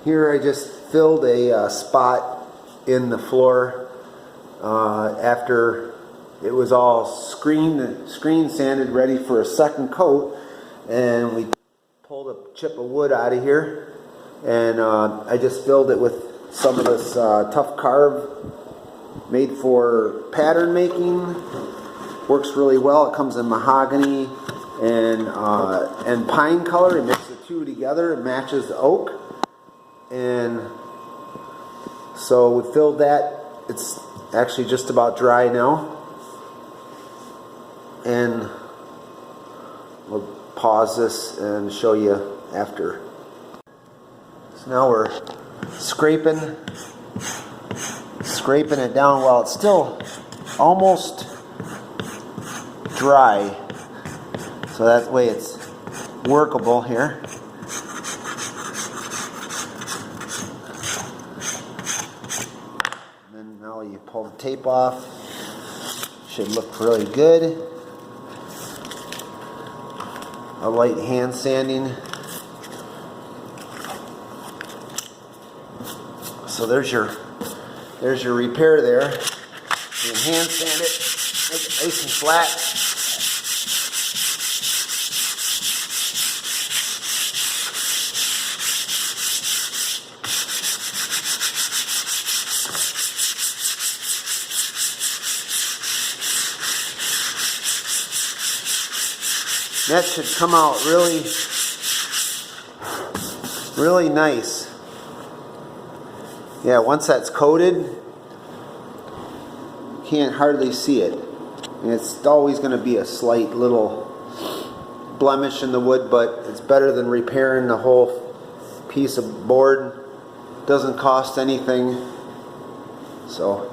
Here I just filled a spot in the floor after it was all screen sanded, ready for a second coat, and we pulled a chip of wood out of here, and I just filled it with some of this tough carve made for pattern making. Works really well. It comes in mahogany and pine color. You mix the two together, it matches the oak. And so we filled that. It's actually just about dry now. And we'll pause this and show you after. So now we're scraping it down while it's still almost dry. So that way it's workable here. Now you pull the tape off. Should look really good. A light hand sanding. So there's your repair there. You hand sand it, make it nice and flat. That should come out really nice. Yeah, once that's coated, you can't hardly see it. And it's always going to be a slight little blemish in the wood, but it's better than repairing the whole piece of board. Doesn't cost anything. So